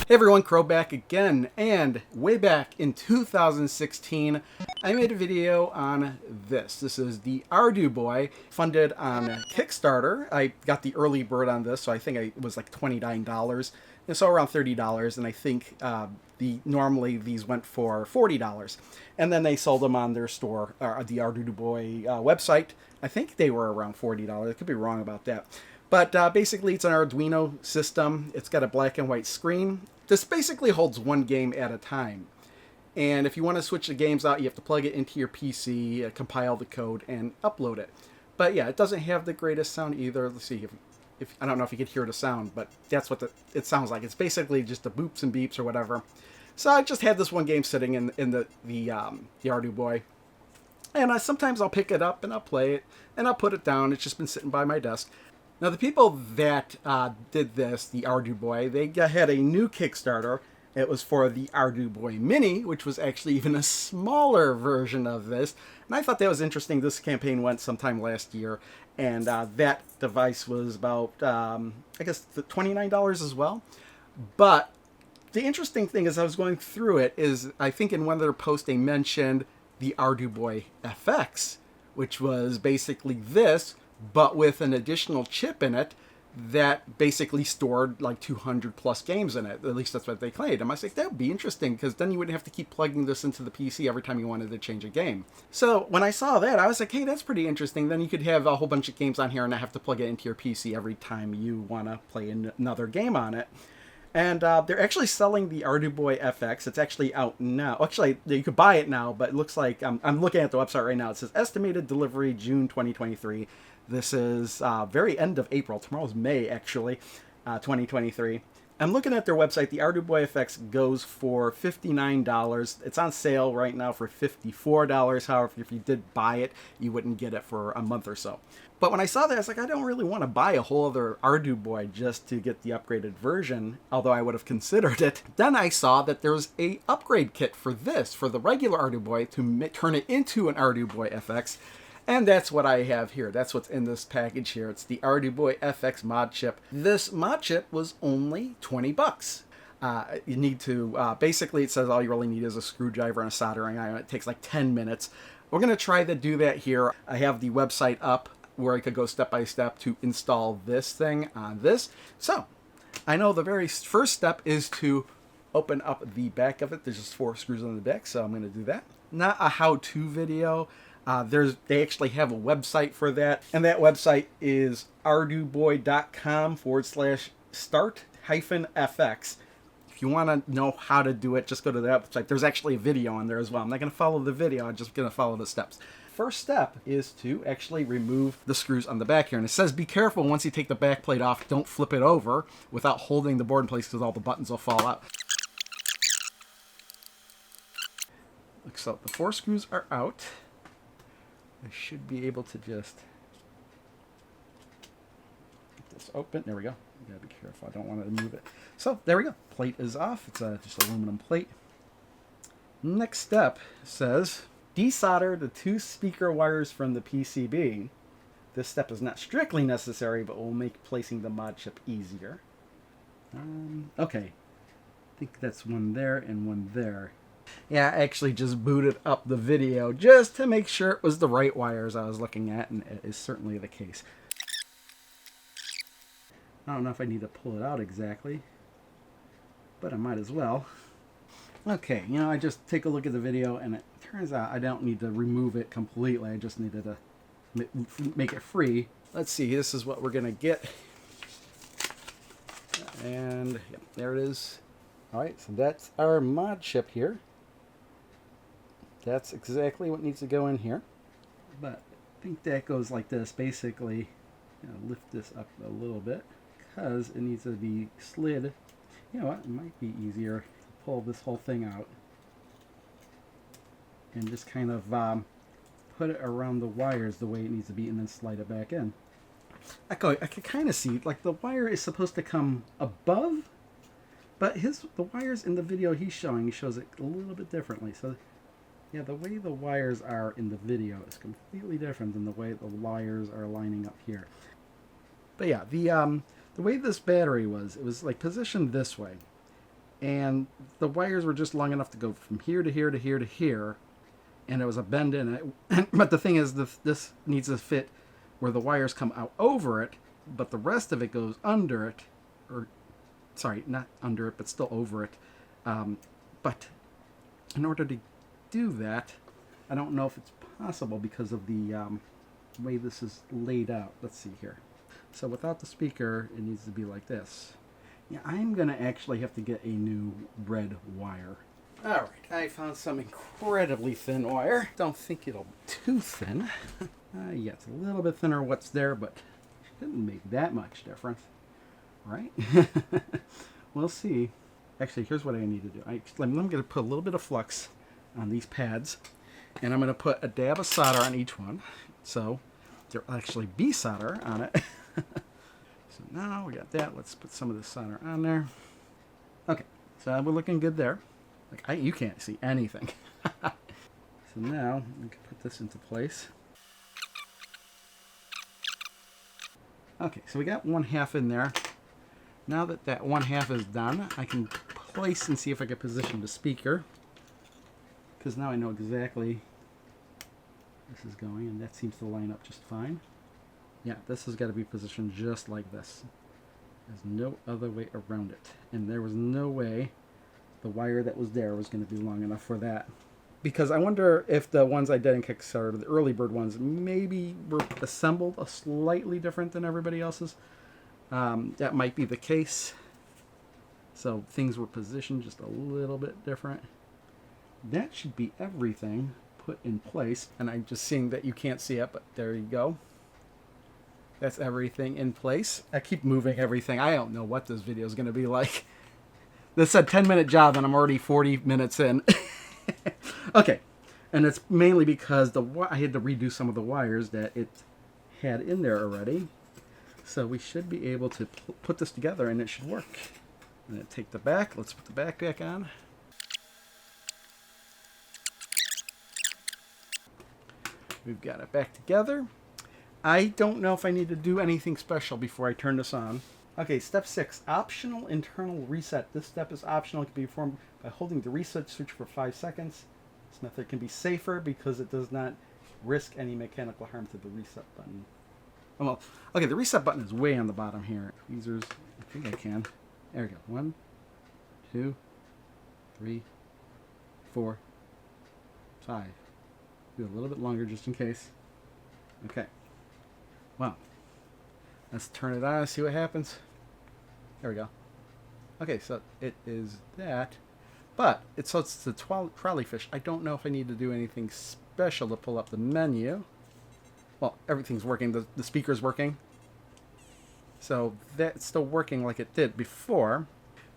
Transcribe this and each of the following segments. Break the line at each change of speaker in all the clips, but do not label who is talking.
Hey everyone, Crow back again, and way back in 2016, I made a video on this. This is the Arduboy, funded on Kickstarter. I got the early bird on this, so I think it was like $29, and so around $30, and I think normally these went for $40, and then they sold them on their store, the Arduboy website. I think they were around $40. I could be wrong about that. But basically, it's an Arduino system. It's got a black and white screen. This basically holds one game at a time. And if you want to switch the games out, you have to plug it into your PC, compile the code, and upload it. But yeah, it doesn't have the greatest sound either. Let's see if I don't know if you could hear the sound, but that's what it sounds like. It's basically just the boops and beeps or whatever. So I just had this one game sitting in the Arduboy. And sometimes I'll pick it up and I'll play it and I'll put it down. It's just been sitting by my desk. Now, the people that did this, the Arduboy, they had a new Kickstarter. It was for the Arduboy Mini, which was actually even a smaller version of this. And I thought that was interesting. This campaign went sometime last year, and that device was about, I guess, $29 as well. But the interesting thing is I was going through it is I think in one of their posts they mentioned the Arduboy FX, which was basically this, but with an additional chip in it that basically stored like 200 plus games in it. At least that's what they claimed. And I was like, that would be interesting, because then you wouldn't have to keep plugging this into the PC every time you wanted to change a game. So when I saw that, I was like, hey, that's pretty interesting. Then you could have a whole bunch of games on here and not have to plug it into your PC every time you want to play another game on it. And they're actually selling the Arduboy FX. It's actually out now. Actually, you could buy it now, but it looks like, I'm looking at the website right now. It says estimated delivery June 2023. This is very end of April. Tomorrow's May, actually, 2023. I'm looking at their website. The Arduboy FX goes for $59. It's on sale right now for $54. However, if you did buy it, you wouldn't get it for a month or so. But when I saw that, I was like, I don't really want to buy a whole other Arduboy just to get the upgraded version, although I would have considered it. Then I saw that there was a upgrade kit for this, for the regular Arduboy, to turn it into an Arduboy FX. And that's what I have here. That's what's in this package here. It's the Arduboy FX Mod-Chip. This Mod-Chip was only 20 bucks. You need to, basically it says all you really need is a screwdriver and a soldering iron. It takes like 10 minutes. We're going to try to do that here. I have the website up where I could go step by step to install this thing on this. So, I know the very first step is to open up the back of it. There's just 4 screws on the back, so I'm going to do that. Not a how-to video. They actually have a website for that, and that website is arduboy.com/start-fx. If you want to know how to do it, just go to the website. There's actually a video on there as well. I'm not going to follow the video, I'm just going to follow the steps. First step is to actually remove the screws on the back here. And it says be careful once you take the back plate off, don't flip it over without holding the board in place because all the buttons will fall out. So the 4 screws are out. I should be able to just get this open. There we go. You gotta be careful. I don't want to move it. So there we go. Plate is off. It's just aluminum plate. Next step says desolder the 2 speaker wires from the PCB. This step is not strictly necessary, but will make placing the mod chip easier. Okay. I think that's one there and one there. Yeah, I actually just booted up the video just to make sure it was the right wires I was looking at, and it is certainly the case. I don't know if I need to pull it out exactly, but I might as well. Okay, I just take a look at the video, and it turns out I don't need to remove it completely. I just needed to make it free. Let's see, this is what we're going to get. And yep, there it is. All right, so that's our mod chip here. That's exactly what needs to go in here. But I think that goes like this. Basically, lift this up a little bit because it needs to be slid. You know what? It might be easier to pull this whole thing out and just kind of put it around the wires the way it needs to be and then slide it back in. I can kind of see, like, the wire is supposed to come above, but the wires in the video he shows it a little bit differently. So yeah, the way the wires are in the video is completely different than the way the wires are lining up here. But yeah, the way this battery was, it was like positioned this way. and the wires were just long enough to go from here to here to here to here, and there was a bend in it. But the thing is, this needs to fit where the wires come out over it, but the rest of it goes under it, or sorry, not under it, but still over it. But in order to do that, I don't know if it's possible because of the way this is laid out. Let's see here. So without the speaker, it needs to be like this. Yeah, I'm going to actually have to get a new red wire. Alright, I found some incredibly thin wire. Don't think it'll be too thin. Yeah, it's a little bit thinner what's there, but it didn't make that much difference. Right? We'll see. Actually, here's what I need to do. I'm going to put a little bit of flux on these pads, and I'm going to put a dab of solder on each one. So there'll actually be solder on it. So now we got that. Let's put some of this solder on there. Okay, so we're looking good there. Like you can't see anything. So now we can put this into place. Okay, so we got 1/2 in there. Now that that 1/2 is done, I can place and see if I can position the speaker. Because now I know exactly this is going, and that seems to line up just fine. Yeah, this has got to be positioned just like this. There's no other way around it. And there was no way the wire that was there was going to be long enough for that. Because I wonder if the ones I did in Kickstarter, the early bird ones, maybe were assembled a slightly different than everybody else's. That might be the case. So things were positioned just a little bit different. That should be everything put in place. And I'm just seeing that you can't see it, but there you go. That's everything in place. I keep moving everything. I don't know what this video is going to be like. This said 10-minute job, and I'm already 40 minutes in. Okay, and it's mainly because I had to redo some of the wires that it had in there already. So we should be able to put this together, and it should work. And then take the back. Let's put the back on. We've got it back together. I don't know if I need to do anything special before I turn this on. Okay, step 6, optional internal reset. This step is optional. It can be performed by holding the reset switch for 5 seconds. This method can be safer because it does not risk any mechanical harm to the reset button. Oh, well, okay, the reset button is way on the bottom here. Users, I think I can. There we go. 1, 2, 3, 4, 5. Do a little bit longer just in case. Okay. Wow. Let's turn it on and see what happens. There we go. Okay, so it is that. But it's the trolley fish. I don't know if I need to do anything special to pull up the menu. Well, everything's working. The speaker's working. So that's still working like it did before.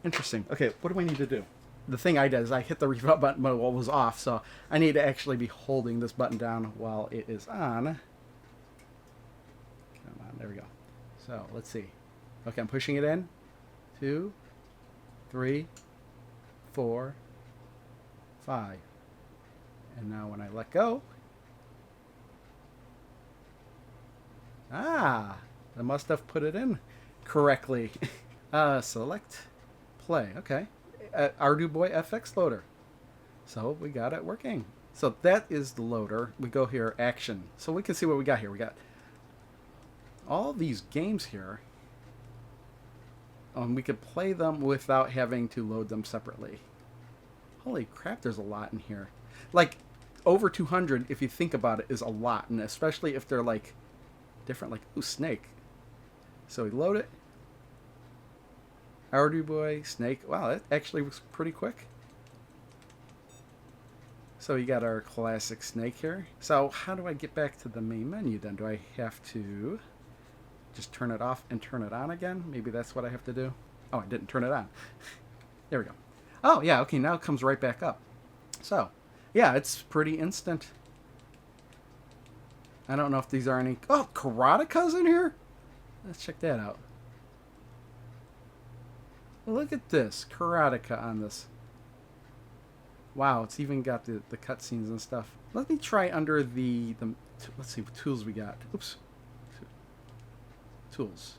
Interesting. Okay, what do I need to do? The thing I did is I hit the reset button while it was off. So I need to actually be holding this button down while it is on. Come on, there we go. So let's see. Okay, I'm pushing it in. 2, 3, 4, 5. And now when I let go, I must have put it in correctly. Select play. Okay. Arduboy FX loader. So we got it working. So that is the loader. We go here, action. So we can see what we got here. We got all these games here. And we could play them without having to load them separately. Holy crap, there's a lot in here. Like, over 200, if you think about it, is a lot. And especially if they're, like, different. Like, ooh, Snake. So we load it. Arduboy, Snake. Wow, that actually was pretty quick. So you got our classic Snake here. So how do I get back to the main menu then? Do I have to just turn it off and turn it on again? Maybe that's what I have to do. Oh, I didn't turn it on. There we go. Oh, yeah, okay, now it comes right back up. So, yeah, it's pretty instant. I don't know if these are any... Oh, Karateka's in here? Let's check that out. Look at this. Karateka on this. Wow, it's even got the cutscenes and stuff. Let me try under the... Let's see what tools we got. Oops. Tools.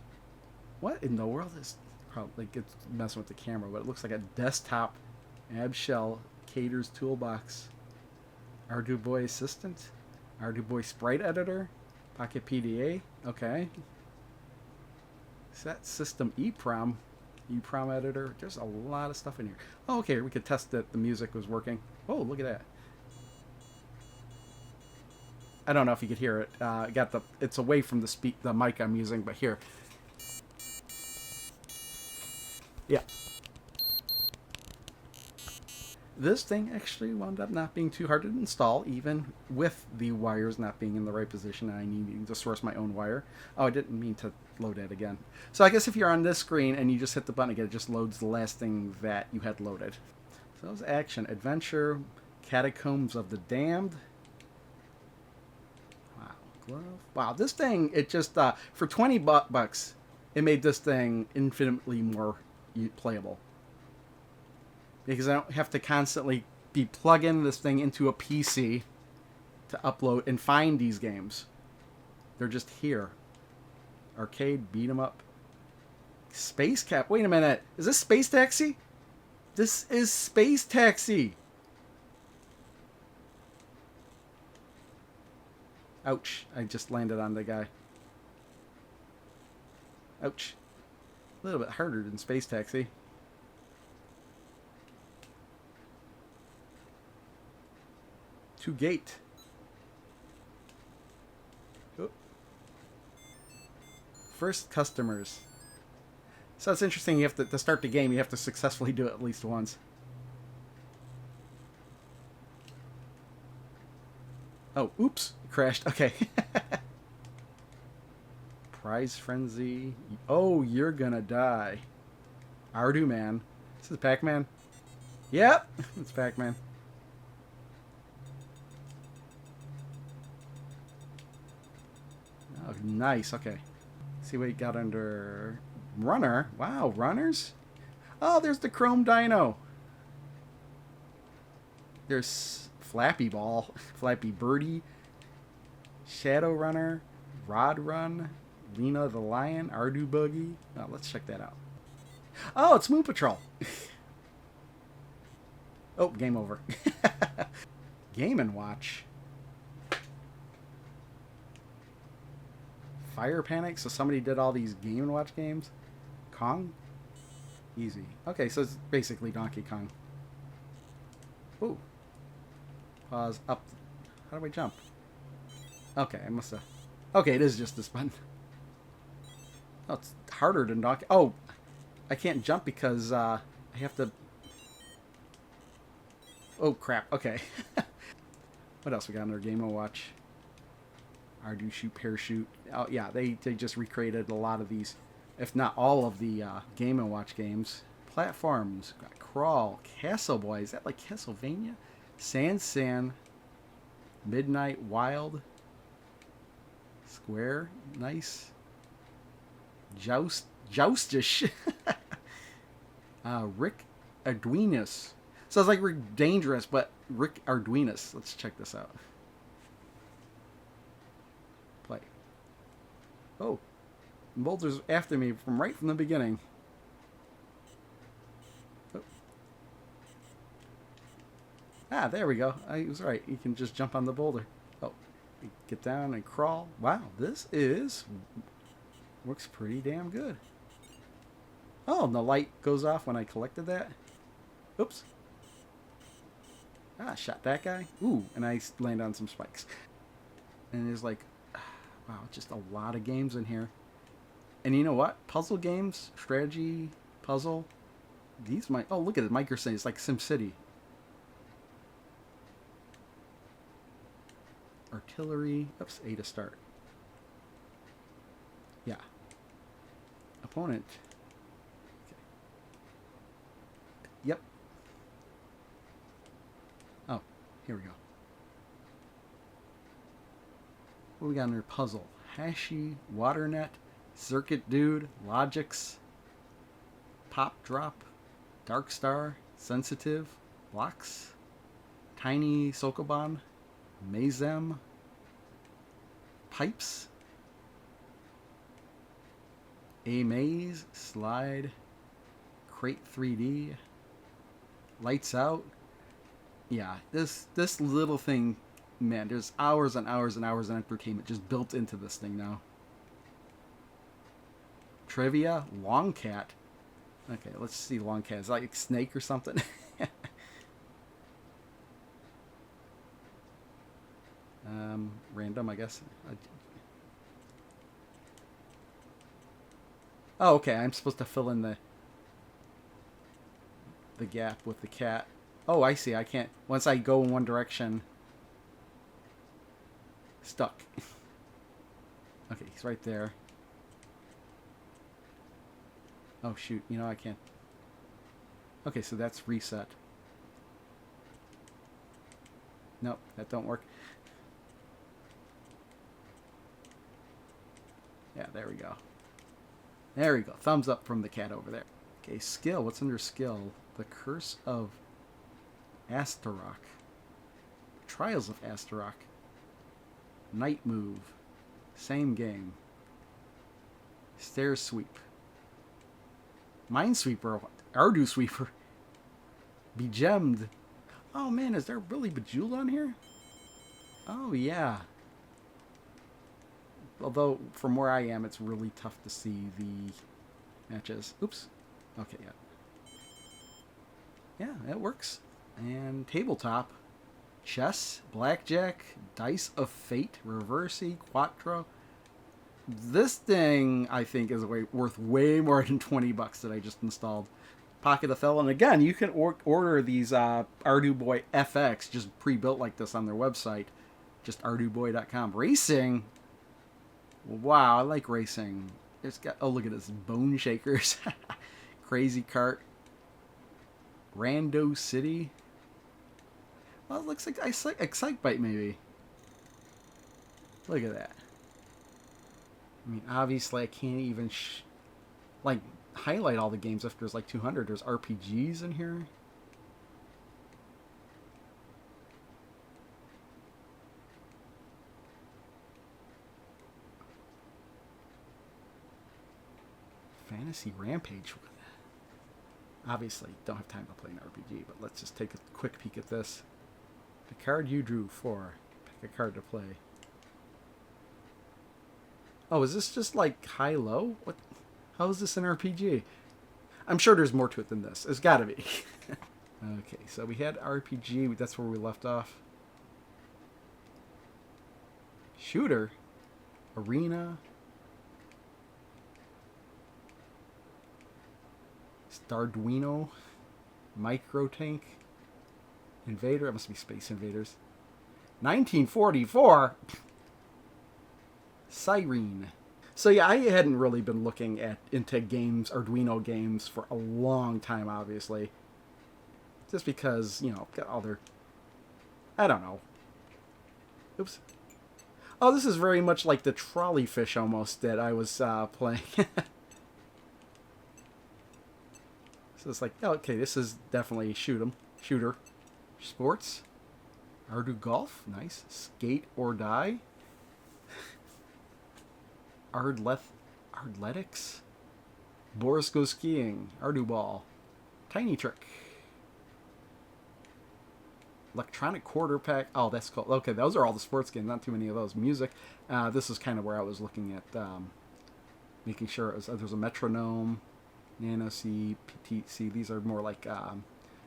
What in the world is... probably like it's messing with the camera, but it looks like a desktop ab shell caters toolbox. Arduboy assistant, Arduboy sprite editor, Pocket PDA. Okay. Set system EEPROM editor. There's a lot of stuff in here. Oh, okay. We could test that the music was working. Oh, look at that. I don't know if you could hear it. It's away from the mic I'm using, but here. Yeah. This thing actually wound up not being too hard to install, even with the wires not being in the right position and I needing to source my own wire. Oh, I didn't mean to load that again. So I guess if you're on this screen and you just hit the button again, it just loads the last thing that you had loaded. So that was action, adventure, Catacombs of the Damned. Wow, glove. Wow, this thing, it just, for 20 bucks, it made this thing infinitely more playable. Because I don't have to constantly be plugging this thing into a PC to upload and find these games. They're just here. Arcade, beat 'em up. Space Cap. Wait a minute. Is this Space Taxi? This is Space Taxi. Ouch. I just landed on the guy. Ouch. A little bit harder than Space Taxi. To gate. Oh. First customers. So it's interesting. You have to start the game. You have to successfully do it at least once. Oh, oops! It crashed. Okay. Prize frenzy. Oh, you're gonna die. Ardu Man. This is Pac-Man. Yep, it's Pac-Man. Oh, nice. Okay. See what you got under runner. Wow, runners. Oh, there's the Chrome Dino. There's Flappy Ball, Flappy Birdie, Shadow Runner, Rod Run, Lena the Lion, Ardu Buggy. Oh, let's check that out. Oh, it's Moon Patrol. Oh, game over. Game & Watch. Fire Panic, so somebody did all these Game & Watch games. Kong? Easy. Okay, so it's basically Donkey Kong. Ooh. Pause. Up. How do I jump? Okay, I must have... Okay, it is just this button. Oh, it's harder than Donkey... Oh! I can't jump because I have to... Oh, crap. Okay. What else we got under Game & Watch? Ardu Shoot Parachute. Oh, yeah, they just recreated a lot of these, if not all of the Game & Watch games. Platforms. Got Crawl. Castle Boy. Is that like Castlevania? Sand. Midnight Wild. Square. Nice. Joustish. Rick Arduinus. Sounds like Rick Dangerous, but Rick Arduinus. Let's check this out. Play. Oh. Boulder's after me right from the beginning. Oh. Ah, there we go. I was right. You can just jump on the boulder. Oh. Get down and crawl. Wow, this works pretty damn good. Oh, and the light goes off when I collected that. Oops. Ah, shot that guy. Ooh, and I land on some spikes. And there's like, wow, just a lot of games in here. And you know what? Puzzle games, strategy, puzzle. These might, oh, look at it. Microsync. It's like SimCity. Artillery. Oops, A to start. Yeah. Opponent. Okay. Yep. Oh, here we go. What we got under puzzle? Hashi, WaterNet, Circuit Dude, Logix, Pop Drop, Dark Star, Sensitive, Blocks, Tiny Sokoban, Mazem, Pipes, A Maze, Slide, Crate 3D. Lights out. Yeah, this little thing, man, there's hours and hours and hours of entertainment just built into this thing now. Trivia, long cat. Okay, let's see long cat. Is that like a snake or something? Random, I guess. Oh, okay, I'm supposed to fill in the gap with the cat. Oh, I see. I can't. Once I go in one direction. Stuck. Okay, he's right there. Oh, shoot. You know, I can't. Okay, so that's reset. Nope, that don't work. Yeah, there we go. There we go. Thumbs up from the cat over there. Okay, skill. What's under skill? The Curse of Astaroth. Trials of Astaroth. Night Move. Same game. Stair Sweep. Minesweeper. Ardu Sweeper. Begemmed. Oh man, is there really Bejeweled on here? Oh yeah. Although, from where I am, it's really tough to see the matches. Oops. Okay, yeah. Yeah, that works. And tabletop. Chess, blackjack, dice of fate, reversi, quattro. This thing, I think, is worth way more than 20 bucks that I just installed. Pocket of Thel. And again, you can order these Arduboy FX just pre-built like this on their website. Just arduboy.com. Racing. Wow, I like racing. It's got, oh, look at this. Bone Shakers. Crazy Kart. Rando City. Well, it looks like Excitebike, maybe. Look at that. I mean, obviously, I can't even, like, highlight all the games if there's, like, 200. There's RPGs in here. Fantasy Rampage. Obviously, don't have time to play an RPG, but let's just take a quick peek at this. The card you drew for. Pick a card to play. Oh, is this just like high-low? What? How is this an RPG? I'm sure there's more to it than this. It's got to be. Okay, so we had RPG. That's where we left off. Shooter. Arena. Starduino. Micro Tank. Invader. It must be Space Invaders. 1944. Siren. So yeah, I hadn't really been looking into games, Arduino games, for a long time, obviously. Just because, you know, got all their... I don't know. Oops. Oh, this is very much like the trolley fish almost that I was playing. So it's like, oh, okay, this is definitely shooter. Sports. Ardu Golf. Nice. Skate or Die. Ardletics. Boris Goes Skiing. Ardu Ball. Tiny Trick. Electronic Quarter Pack. Oh, that's cool. Okay, those are all the sports games. Not too many of those. Music. This is kind of where I was looking at making sure it was, there's a metronome. Nano C, PTC. These are more like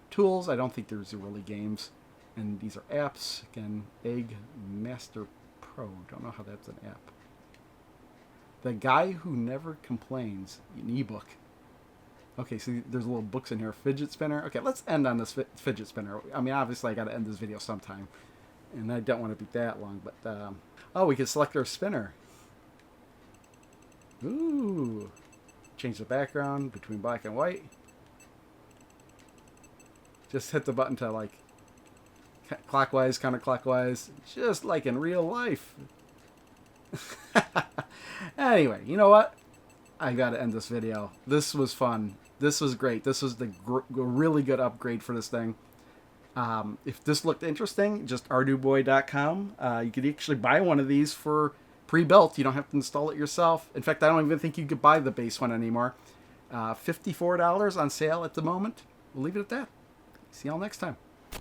tools. I don't think there's really games. And these are apps. Again, Egg Master Pro. Don't know how that's an app. The Guy Who Never Complains. An ebook. Okay, so there's little books in here. Fidget spinner. Okay, let's end on this fidget spinner. I mean, obviously I got to end this video sometime. And I don't want to be that long, but... oh, we can select our spinner. Ooh. Change the background between black and white. Just hit the button to, like, clockwise, counterclockwise. Just like in real life. Anyway, you know what? I gotta end this video. This was fun. This was great. This was the really good upgrade for this thing. If this looked interesting, just arduboy.com. You could actually buy one of these for pre-built. You don't have to install it yourself. In fact, I don't even think you could buy the base one anymore. $54 on sale at the moment. We'll leave it at that. See y'all next time.